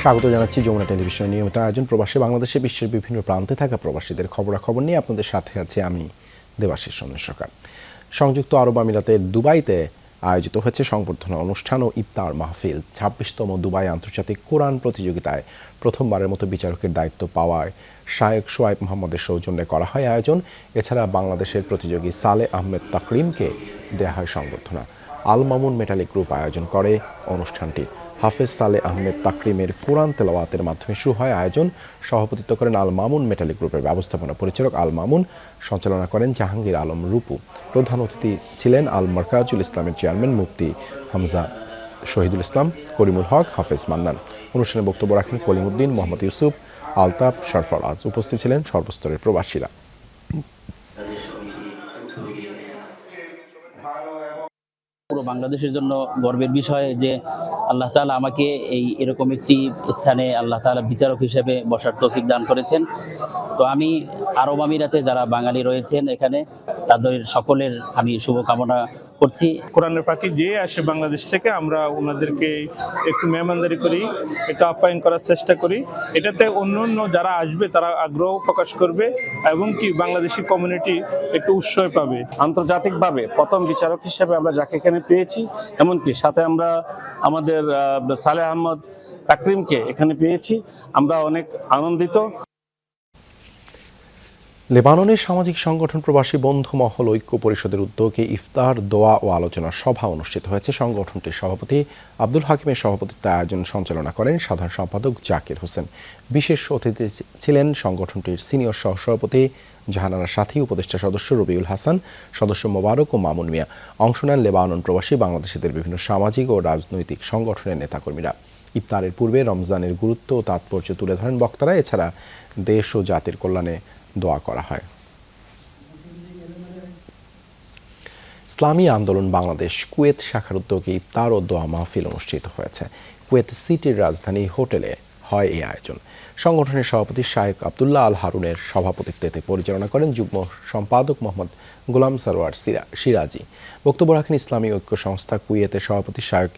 স্বাগত জানাচ্ছি যমুনা টেলিভিশনের নিয়মিত আয়োজন প্রবাসী বাংলাদেশে। বিশ্বের বিভিন্ন প্রান্তে থাকা প্রবাসীদের খবরাখবর নিয়ে আপনাদের সাথে আছি আমি দেবাশিস চন্দ্র সরকার। সংযুক্ত আরব আমিরাতের দুবাইতে আয়োজিত হয়েছে সংবর্ধনা অনুষ্ঠান ও ইফতার মাহফিল। ২৬তম দুবাই আন্তর্জাতিক কোরআন প্রতিযোগিতায় প্রথমবারের মতো বিচারকের দায়িত্ব পাওয়ায় শায়েখ সোয়াইব মোহাম্মদের সৌজন্যে করা হয় আয়োজন। এছাড়া বাংলাদেশের প্রতিযোগী সালে আহমেদ তাকরিমকে দেয়া হয় সংবর্ধনা। আল মামুন মেটালিক গ্রুপ আয়োজন করে অনুষ্ঠানটি। হাফেজ সালে আহমেদ তাকরিমের কোরআন তেলাওয়াতের মাধ্যমে শুরু হয় আয়োজন। সভাপতিত্ব করেন আল মামুন মেটালিক গ্রুপের ব্যবস্থাপনা পরিচালক আল মামুন, সঞ্চালনা করেন জাহাঙ্গীর আলম রূপু। প্রধান অতিথি ছিলেন আল মারকাজুল ইসলামের চেয়ারম্যান মুফতি হামজা শহীদুল ইসলাম, করিমুল হক, হাফেজ মান্নান। অনুষ্ঠানে বক্তব্য রাখেন কলিমউদ্দিন, মোহাম্মদ ইউসুফ, আলতাফ, সরফরাজ। উপস্থিত ছিলেন সর্বস্তরের প্রবাসীরা। পুরো বাংলাদেশের জন্য গর্বের বিষয় যে আল্লাহ তাআলা আমাকে এরকম একটি স্থানে আল্লাহ তাআলা বিচারক হিসেবে বসার তৌফিক দান করেছেন। তো আমি আরব আমিরাতে যারা বাঙালি রয়েছেন এখানে তাদের সকলের আমি শুভকামনা করছি। কোরআনের পাখি যে আসে বাংলাদেশ থেকে আমরা ওনাদেরকে একটু মেহমানদারি করি, একটু আপ্যায়ন করার চেষ্টা করি। এটাতে অন্য অন্য যারা আসবে তারা আগ্রহ প্রকাশ করবে এবং কি বাংলাদেশি কমিউনিটি একটু উৎসাহ পাবে। আন্তর্জাতিকভাবে প্রথম বিচারক হিসেবে আমরা যাকে এখানে পেয়েছি, এমনকি সাথে আমরা আমাদের সালে আহমদ তাকরিমকে এখানে পেয়েছি, আমরা অনেক আনন্দিত। লেবাননের সামাজিক সংগঠন প্রবাসী বন্ধু মহল ঐক্য পরিষদের উদ্যোগে ইফতার, দোয়া ও আলোচনা সভা অনুষ্ঠিত হয়েছে। সংগঠনটির সভাপতি আব্দুল হাকিমের সভাপতিত্বে আয়োজন সঞ্চালনা করেন সাধারণ সম্পাদক জাকির হোসেন। বিশেষ অতিথি ছিলেন সংগঠনটির সিনিয়র সহসভাপতি জাহানারা সাথী, উপদেষ্টা সদস্য রবিউল হাসান, সদস্য মোবারক ও মামুন মিয়া। অংশ নেন লেবানন প্রবাসী বাংলাদেশিদের বিভিন্ন সামাজিক ও রাজনৈতিক সংগঠনের নেতাকর্মীরা। ইফতারের পূর্বে রমজানের গুরুত্ব ও তাৎপর্য তুলে ধরেন বক্তারা। এছাড়া দেশ ও জাতির কল্যাণে দোয়া করা হয়। ইসলামী আন্দোলন বাংলাদেশ কুয়েত শাখার উদ্যোগে ইফতার ও দোয়া মাহফিল অনুষ্ঠিত হয়েছে। কুয়েত সিটির রাজধানী হোটেলে হয় এই আয়োজন। সংগঠনের সভাপতি শায়েখ আবদুল্লাহ আল হারুনের সভাপতিত্বে পরিচালনা করেন যুগ্ম সম্পাদক মোহাম্মদ গোলাম সরওয়ার সিরাজি। বক্তব্য রাখেন ইসলামী ঐক্য সংস্থা কুয়েতের সভাপতি শায়েখ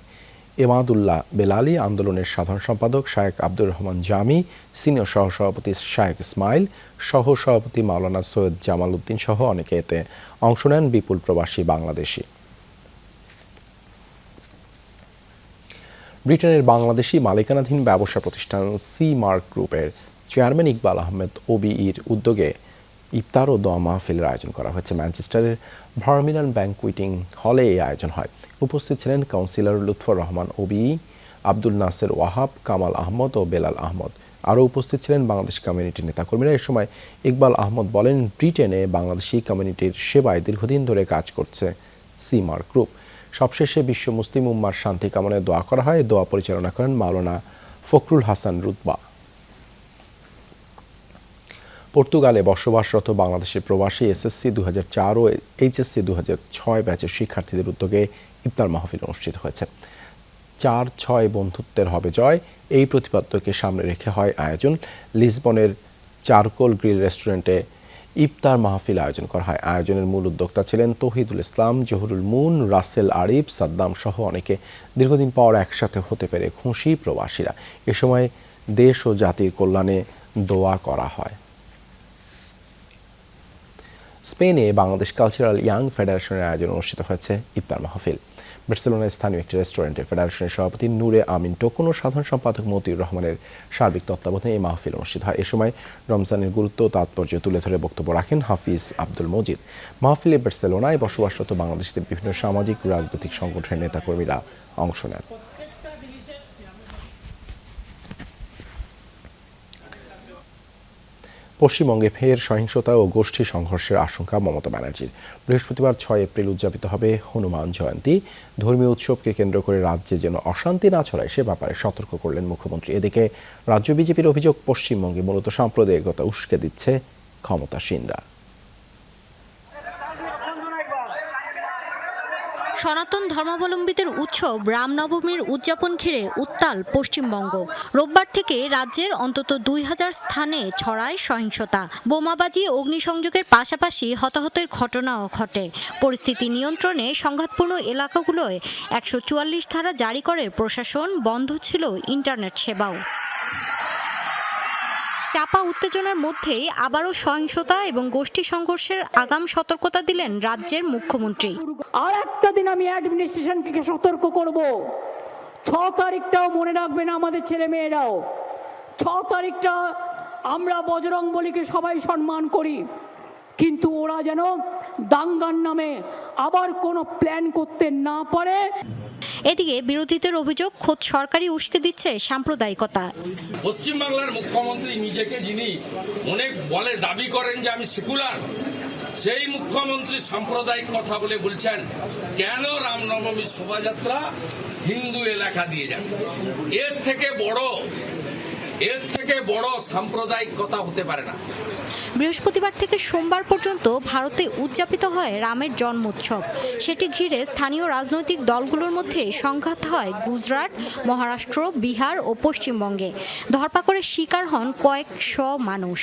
এমাদুল্লাহ বেলালি, আন্দোলনের সাধারণ সম্পাদক শায়েখ আব্দুর রহমান জামি, সিনিয়র সহসভাপতি শায়েখ ইসমাইল, সহ সভাপতি মাওলানা সৈয়দ জামাল উদ্দিন সহ অনেকে এতে অংশ নেন বিপুল প্রবাসী বাংলাদেশি। ব্রিটেনের বাংলাদেশি মালিকানাধীন ব্যবসা প্রতিষ্ঠান সি মার্ক গ্রুপের চেয়ারম্যান ইকবাল আহমেদ ওবিইর উদ্যোগে ইফতার ও দোয়া মাহফিলের আয়োজন করা হয়েছে। ম্যানচেস্টারের ভার্মিলান ব্যাংকুইটিং হলে এই আয়োজন হয়। উপস্থিত ছিলেন কাউন্সিলর লুৎফর রহমান ওবিই, আব্দুল নাসের ওয়াহাব, কামাল আহমদ ও বেলাল আহমদ। আরও উপস্থিত ছিলেন বাংলাদেশ কমিউনিটির নেতাকর্মীরা। এ সময় ইকবাল আহমদ বলেন, ব্রিটেনে বাংলাদেশি কমিউনিটির সেবায় দীর্ঘদিন ধরে কাজ করছে সি মার্ক গ্রুপ। সবশেষে বিশ্ব মুসলিম উম্মার শান্তি কামনায় দোয়া করা হয়। দোয়া পরিচালনা করেন মাওলানা ফখরুল হাসান রুতবা। পর্তুগালে বসবাসরত বাংলাদেশের প্রবাসী এসএসসি 2004 ও এইচএসসি 2006 ব্যাচের শিক্ষার্থীদের উদ্যোগে ইফতার মাহফিল অনুষ্ঠিত হয়েছে। 4-6 বন্ধুত্বের হবে জয়, এই প্রতিপাদ্যকে সামনে রেখে হয় আয়োজন। লিসবনের চারকোল গ্রিল রেস্টুরেন্টে ইফতার মাহফিল আয়োজন করা হয়। আয়োজনের মূল উদ্যোক্তা ছিলেন তৌহিদুল ইসলাম, জহুরুল মুন, রাসেল আরিফ, সাদ্দাম সহ অনেকে। দীর্ঘদিন পর একসাথে হতে পেরে খুশি প্রবাসীরা। এ সময় দেশ ও জাতির কল্যাণে দোয়া করা হয়। স্পেনে বাংলাদেশ কালচারাল ইয়াং ফেডারেশনের আয়োজনে অনুষ্ঠিত হয়েছে ইফতার মাহফিল। বার্সেলোনায় স্থানীয় একটি রেস্টুরেন্টে ফেডারেশনের সভাপতি নূরে আমিন টোকন ও সাধারণ সম্পাদক মতিউর রহমানের সার্বিক তত্ত্বাবধানে এই মাহফিল অনুষ্ঠিত হয়। এ সময় রমজানের গুরুত্ব ও তাৎপর্য তুলে ধরে বক্তব্য রাখেন হাফিজ আব্দুল মজিদ। মাহফিলে বার্সেলোনায় বসবাসরত বাংলাদেশিদের বিভিন্ন সামাজিক ও রাজনৈতিক সংগঠনের নেতাকর্মীরা অংশ নেন। পশ্চিমবঙ্গে ফের সহিংসতা ও গোষ্ঠী সংঘর্ষের আশঙ্কা মমতা ব্যানার্জির। বৃহস্পতিবার 6 এপ্রিল উদযাপিত হবে হনুমান জয়ন্তী। ধর্মীয় উৎসবকে কেন্দ্র করে রাজ্যে যেন অশান্তি না ছড়ায় সে ব্যাপারে সতর্ক করলেন মুখ্যমন্ত্রী। এদিকে রাজ্য বিজেপির অভিযোগ, পশ্চিমবঙ্গে মূলত সাম্প্রদায়িকতা উস্কে দিচ্ছে ক্ষমতাসীনরা। সনাতন ধর্মাবলম্বীদের উৎসব রামনবমীর উদযাপন ঘিরে উত্তাল পশ্চিমবঙ্গ। রোববার থেকে রাজ্যের অন্তত 2000 স্থানে ছড়ায় সহিংসতা। বোমাবাজি, অগ্নিসংযোগের পাশাপাশি হতাহতের ঘটনাও ঘটে। পরিস্থিতি নিয়ন্ত্রণে সংঘাতপূর্ণ এলাকাগুলোয় 144 ধারা জারি করে প্রশাসন, বন্ধ ছিল ইন্টারনেট সেবাও। চাপা উত্তেজনার মধ্যেই আবারও সহিংসতা এবং গোষ্ঠী সংঘর্ষের আগাম সতর্কতা দিলেন রাজ্যের মুখ্যমন্ত্রী। আর একটা দিন আমি অ্যাডমিনিস্ট্রেশনকে সতর্ক করব, 6 তারিখটাও মনে রাখবেন আমাদের ছেলে মেয়েরাও। 6 তারিখটা আমরা বজরংবলীকে সবাই সম্মান করি, কিন্তু ওরা যেন দাঙ্গার নামে আবার কোনো প্ল্যান করতে না পারে। এদিকে বিরোধীদের অভিযোগ খোদ সরকারই উস্কে দিচ্ছে সাম্প্রদায়িকতা। পশ্চিমবাংলার মুখ্যমন্ত্রী নিজেকে যিনি অনেক বলে দাবি করেন যে আমি সেকুলার, সেই মুখ্যমন্ত্রী সাম্প্রদায়িক কথা বলে বলছেন কেন রামনবমীর শোভাযাত্রা হিন্দু এলাকা দিয়ে যাবে। এর থেকে বড় সাম্প্রদায়িক কথা হতে পারে না। বৃহস্পতিবার থেকে সোমবার পর্যন্ত ভারতে উদযাপিত হয় রামের জন্মোৎসব। সেটি ঘিরে স্থানীয় রাজনৈতিক দলগুলোর মধ্যে সংঘাত হয় গুজরাট, মহারাষ্ট্র, বিহার ও পশ্চিমবঙ্গে। ধরপাকড়ের শিকার হন কয়েকশ মানুষ।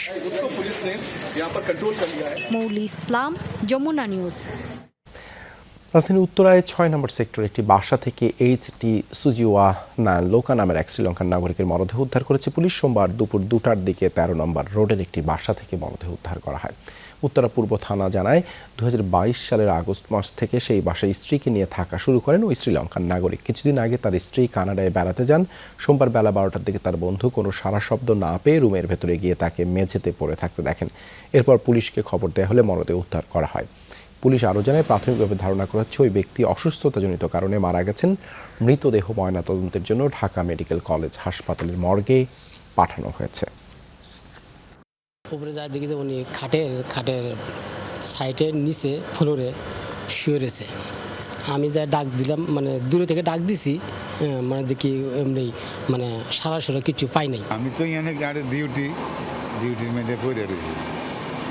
মৌলি ইসলাম, যমুনা নিউজ। রাজধানীর উত্তরায় 6 নম্বর সেক্টর একটি বাসা থেকে এইচটি সুজিওয়া লোকা নামের এক শ্রীলঙ্কান নাগরিকের মরদেহ উদ্ধার করেছে পুলিশ। সোমবার দুপুর 2টার দিকে 13 নম্বর রোডের একটি বাসা থেকে মরদেহ উদ্ধার করা হয়। উত্তরা পূর্ব থানা জানায় 2022 সালের আগস্ট মাস থেকে সেই বাসায় স্ত্রীকে নিয়ে থাকা শুরু করেন ওই শ্রীলঙ্কান নাগরিক। কিছুদিন আগে তার স্ত্রী কানাডায় বেড়াতে যান। সোমবার বেলা 12টার দিকে তার বন্ধু কোনো সারা শব্দ না পেয়ে রুমের ভেতরে গিয়ে তাকে মেঝেতে পড়ে থাকতে দেখেন। এরপর পুলিশকে খবর দেওয়া হলে মরদেহ উদ্ধার করা হয়। পুলিশ আরও জানায় প্রাথমিকভাবে ধারণা করা হচ্ছে ওই ব্যক্তি অসুস্থতাজনিত কারণে মারা গেছেন। মৃতদেহ ময়নাতদন্তের জন্য ঢাকা মেডিকেল কলেজ হাসপাতালের মর্গে পাঠানো হয়েছে। উপরে যার দিকে যে উনি খাটের সাইডের নিচে ফ্লোরে শুয়ে রয়েছে। আমি যা ডাক দিলাম, মানে দূরে থেকে ডাক দিছি, মানে দেখি এমনি মানে সারা কিছু পাই নাই। আমি তো এখানে গাড়ির ডিউটির মধ্যে পড়ে রয়েছি,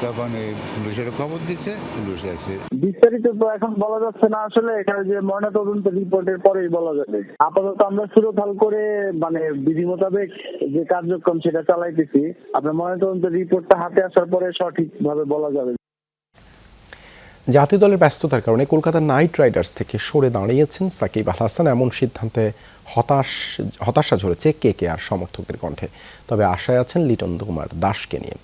তখন পুলিশের খবর দিচ্ছে, পুলিশ আছে। বিস্তারিত তো এখন বলা যাচ্ছে না, আসলে এখানে যে ময়নাতদন্ত রিপোর্টের পরেই বলা যাবে। আপাতত আমরা সুরতাল করে মানে বিধি মোতাবেক যে কার্যক্রম সেটা চালাইতেছি। আপনার ময়নাতদন্ত রিপোর্টটা হাতে আসার পরে সঠিকভাবে বলা যাবে। জাতীয় দলের ব্যস্ততার কারণে কলকাতা নাইট রাইডার্স থেকে সরে দাঁড়িয়েছেন সাকিব আল হাসান। এমন সিদ্ধান্তে হতাশা ঝরেছে কেকেআর সমর্থকদের কণ্ঠে। তবে আশায় আছেন লিটন কুমার দাসকে নিয়ে।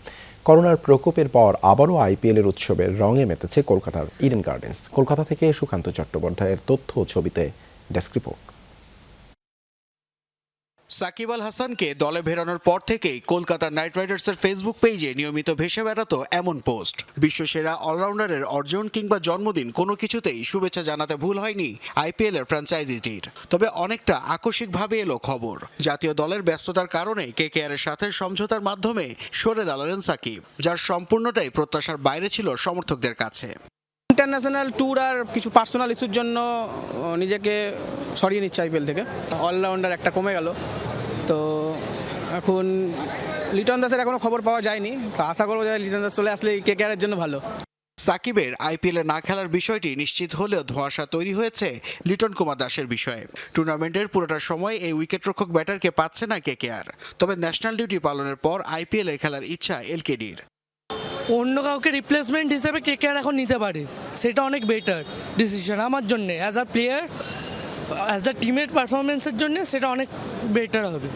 করোনার প্রকোপের পর আবারও আইপিএলের উৎসবের রঙে মেতেছে কলকাতার ইডেন গার্ডেন্স। কলকাতা থেকে সুকান্ত চট্টোপাধ্যায়ের তথ্য ও ছবিতে ডেস্ক রিপোর্ট। সাকিব আল হাসানকে দলে ফেরানোর পর থেকেই কলকাতা নাইট রাইডার্সের ফেসবুক পেজে নিয়মিত ভেসে বেড়াতো এমন পোস্ট। বিশ্বসেরা অলরাউন্ডারের অর্জন কিংবা জন্মদিন কোনো কিছুতেই শুভেচ্ছা জানাতে ভুল হয়নি আইপিএলের ফ্র্যাঞ্চাইজিটির। তবে অনেকটা আকস্মিকভাবে এলো খবর, জাতীয় দলের ব্যস্ততার কারণে কেকেআরের সাথে সমঝোতার মাধ্যমে সরে দাঁড়ালেন সাকিব, যার সম্পূর্ণটাই প্রত্যাশার বাইরে ছিল সমর্থকদের কাছে। ইন্টারন্যাশনাল ট্যুর আর কিছু পার্সোনাল ইস্যুর জন্য নিজেকে সরিয়ে নিচ্ছে আইপিএল থেকে। অলরাউন্ডার একটা কমে গেল, তো এখন লিটন দাসের এখনো খবর পাওয়া যায়নি। তো আশা করবো যে লিটন দাস চলে আসলে কেকেআরের জন্য ভালো। সাকিবের আইপিএলে না খেলার বিষয়টি নিশ্চিত হলেও ধোঁয়াশা তৈরি হয়েছে লিটন কুমার দাসের বিষয়ে। টুর্নামেন্টের পুরোটা সময় এই উইকেটরক্ষক ব্যাটারকে পাচ্ছে না কেকেআর। তবে ন্যাশনাল ডিউটি পালনের পর আইপিএলে খেলার ইচ্ছা এলকেডির। অন্য কাউকে রিপ্লেসমেন্ট হিসেবে কেকেআর এখন নিতে পারে, সেটা অনেক বেটার ডিসিশন আমার জন্য। As a player, as a টিমের পারফরমেন্সের জন্য সেটা অনেক বেটার হবে।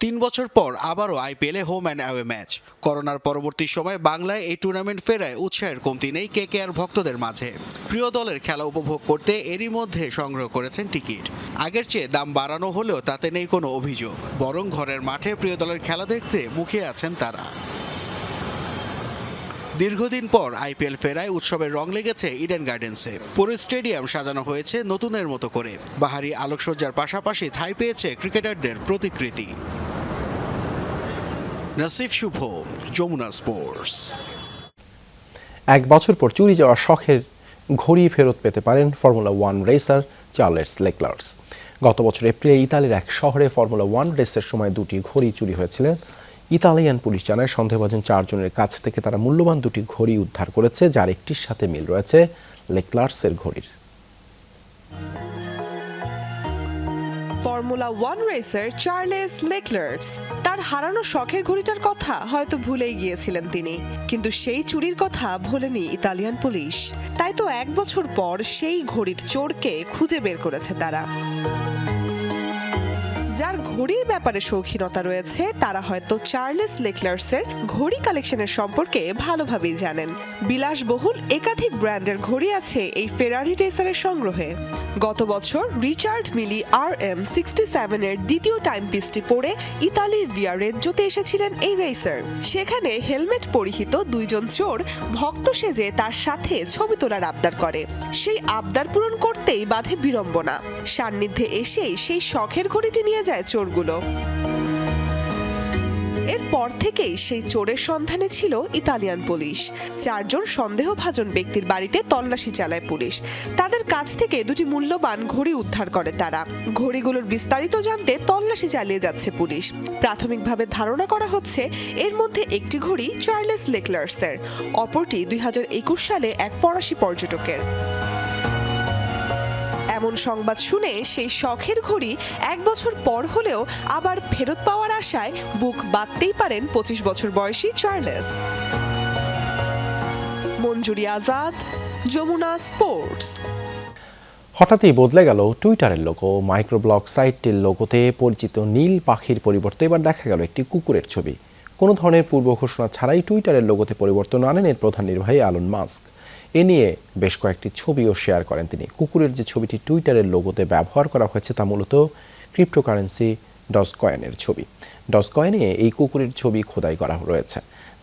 3 বছর পর আবারও আইপিএলে হোম অ্যান্ড অ্যাওয়ে ম্যাচ। করোনার পরবর্তী সময়ে বাংলায় এই টুর্নামেন্ট ফেরায় উৎসাহের কমতি নেই কেকেআর ভক্তদের মাঝে। প্রিয় দলের খেলা উপভোগ করতে এরই মধ্যে সংগ্রহ করেছেন টিকিট। আগের চেয়ে দাম বাড়ানো হলেও তাতে নেই কোনো অভিযোগ, বরং ঘরের মাঠে প্রিয় দলের খেলা দেখতে মুখিয়ে আছেন তারা। দীর্ঘদিন পর আইপিএল ফেরায় উৎসবের রং লেগেছে ইডেন গার্ডেন্সে। পুরো স্টেডিয়াম সাজানো হয়েছে নতুনের মতো করে। বাহারি আলোকসজ্জার পাশাপাশি ঠাঁই পেয়েছে ক্রিকেটারদের প্রতিকৃতি। নাসিফ শুভ, যমুনা স্পোর্টস। 1 বছর পর চুরি যাওয়া শখের ঘড়ি ফেরত পেতে পারেন ফর্মুলা 1 রেসার চার্লস লেকলার্স। গত বছর এপ্রিলে ইতালির এক শহরে ফর্মুলা 1 রেসের সময় 2টি ঘড়ি চুরি হয়েছিল। ইতালিয়ান পুলিশ জানায় সন্দেহভাজন 4 জনের কাছ থেকে তারা মূল্যবান 2টি ঘড়ি উদ্ধার করেছে, যার একটির সাথে মিল রয়েছে লেকলার্সের ঘড়ির। ফর্মুলা 1 রেসার চার্লস লেকলার্স তার হারানো শখের ঘড়িটার কথা হয়তো ভুলেই গিয়েছিলেন তিনি, কিন্তু সেই চুরির কথা ভোলেনি ইতালিয়ান পুলিশ। তাই তো 1 বছর পর সেই ঘড়ির চোরকে খুঁজে বের করেছে তারা। যার ঘড়ির ব্যাপারে শৌখিনতা রয়েছে তারা হয়তো চার্লস লেকলার্সের ঘড়ি কালেকশনের সম্পর্কে ভালোভাবেই জানেন। বিলাসবহুল একাধিক ব্র্যান্ডের ঘড়ি আছে এই ফেরারি রেসারের সংগ্রহে। গত বছর রিচার্ড মিলি RM67 এর দ্বিতীয় টাইম পিসটি পরে ইতালির ভিয়ারেজ্জোতে এসেছিলেন এই রেসার। সেখানে হেলমেট পরিহিত দুইজন চোর ভক্ত সেজে তার সাথে ছবি তোলার আবদার করে। সেই আবদার পূরণ করতেই বাধে বিড়ম্বনা। সান্নিধ্যে এসেই সেই শখের ঘড়িটি নিয়ে যায় চোরগুলো। এরপর থেকেই সেই চোরের সন্ধানে ছিল ইতালিয়ান পুলিশ। 4 জন সন্দেহভাজন ব্যক্তির বাড়িতে তল্লাশি চালায় পুলিশ। তাদের কাছ থেকে দুটি মূল্যবান ঘড়ি উদ্ধার করে তারা। ঘড়িগুলোর বিস্তারিত জানতে তল্লাশি চালিয়ে যাচ্ছে পুলিশ। প্রাথমিকভাবে ধারণা করা হচ্ছে এর মধ্যে একটি ঘড়ি চার্লস লেকলার্সের, অপরটি 2021 সালে এক ফরাসি পর্যটকের। এমন সংবাদ শুনে সেই শখের ঘড়ি 1 বছর পর হলেও আবার ফেরত পাওয়ার আশায় বুক বাঁধতেই পারেন 25 বছর বয়সী চার্লস। মঞ্জুরি আজাদ, যমুনা স্পোর্টস। হঠাৎই বদলে গেল টুইটারের লোগো। মাইক্রোব্লগ সাইটটির লোগোতে পরিচিত নীল পাখির পরিবর্তে এবার দেখা গেল একটি কুকুরের ছবি। কোনো ধরনের পূর্ব ঘোষণা ছাড়াই টুইটারের লোগোতে পরিবর্তন আনেন এর প্রধান নির্বাহী এলন মাস্ক। এ নিয়ে বেশ কয়েকটি ছবিও শেয়ার করেন তিনি। কুকুরের যে ছবিটি টুইটারের লোগোতে ব্যবহার করা হয়েছে তা মূলত ক্রিপ্টোকারেন্সি ডজকয়েনের ছবি। ডজকয়েনে এই কুকুরের ছবি খোদাই করা রয়েছে।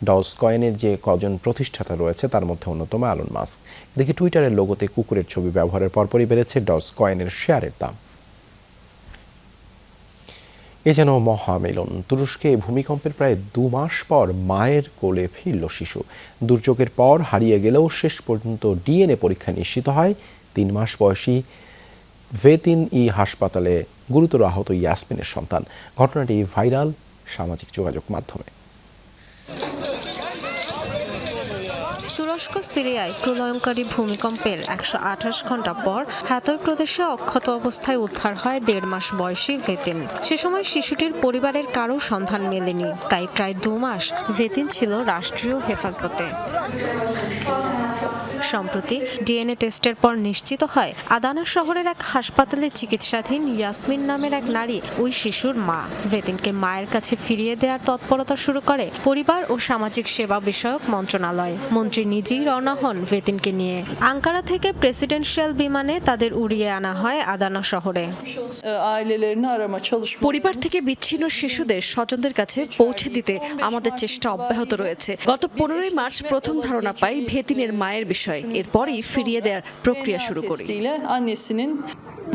ডজকয়েনের যে কজন প্রতিষ্ঠাতা রয়েছে তার মধ্যে অন্যতম এলন মাস্ক। এদিকে টুইটারের লোগোতে কুকুরের ছবি ব্যবহারের পরপরই বেড়েছে ডজকয়েনের শেয়ারের দাম। এ যেন মহামিলন। তুরস্কে ভূমিকম্পের প্রায় 2 মাস পর মায়ের কোলে ফিরল শিশু। দুর্যোগের পর হারিয়ে গেলেও শেষ পর্যন্ত ডিএনএ পরীক্ষা নিশ্চিত হয় 3 মাস বয়সী ভেতিন হাসপাতালে গুরুতর আহত ইয়াসমিনের সন্তান। ঘটনাটি ভাইরাল সামাজিক যোগাযোগ মাধ্যমে। তুরস্ক সিরিয়ায় প্রলয়ঙ্কারী ভূমিকম্পের 128 ঘন্টা পর হাতই প্রদেশে অক্ষত অবস্থায় উদ্ধার হয় 1.5 মাস বয়সী ভেতিন। সে সময় শিশুটির পরিবারের কারো সন্ধান মেলেনি, তাই প্রায় 2 মাস ভেতিন ছিল রাষ্ট্রীয় হেফাজতে। সম্প্রতি ডিএনএ টেস্টের পর নিশ্চিত হয় আদানা শহরের এক হাসপাতালে চিকিৎসাধীন ইয়াসমিন নামের এক নারী ওই শিশুর মা। ভেতিনকে মায়ের কাছে ফিরিয়ে দেওয়ার তৎপরতা শুরু করে পরিবার ও সামাজিক সেবা বিষয়ক মন্ত্রণালয়। মন্ত্রী নিজেই রওনা হন ভেতিনকে নিয়ে। আঙ্কারা থেকে প্রেসিডেন্সিয়াল বিমানে তাদের উড়িয়ে আনা হয় আদানা শহরে। পরিবার থেকে বিচ্ছিন্ন শিশুদের স্বজনদের কাছে পৌঁছে দিতে আমাদের চেষ্টা অব্যাহত রয়েছে। গত 15 মার্চ প্রথম ধারণা পাই ভেতিনের মায়ের বিষয়ে। এরপরই ফিরিয়ে দেওয়ার প্রক্রিয়া শুরু করি।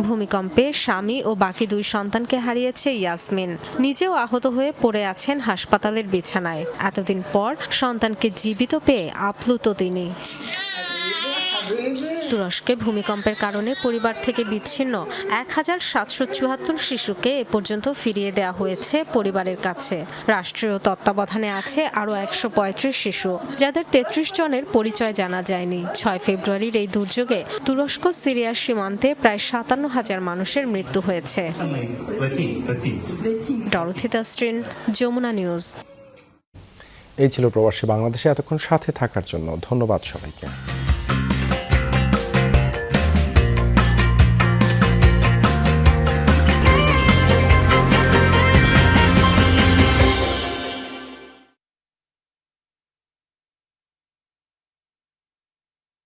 ভূমিকম্পে স্বামী ও বাকি 2 সন্তানকে হারিয়েছে ইয়াসমিন। নিজেও আহত হয়ে পড়ে আছেন হাসপাতালের বিছানায়। এতদিন পর সন্তানকে জীবিত পেয়ে আপ্লুত তিনি। তুরস্কে ভূমিকম্পের কারণে পরিবার থেকে বিচ্ছিন্ন 1774 শিশুকে এ পর্যন্ত ফিরিয়ে দেওয়া হয়েছে পরিবারের কাছে। রাষ্ট্রীয় তত্ত্বাবধানে আছে আরও 135 শিশু, যাদের 33 জনের পরিচয় জানা যায়নি। 6 ফেব্রুয়ারির এই দুর্যোগে তুরস্ক সিরিয়ার সীমান্তে প্রায় 57,000 মানুষের মৃত্যু হয়েছে। Dorothy Tasrin, Jamuna news. এই ছিল প্রবাসী বাংলাদেশে এতক্ষণ সাথে থাকার জন্য ধন্যবাদ সবাইকে।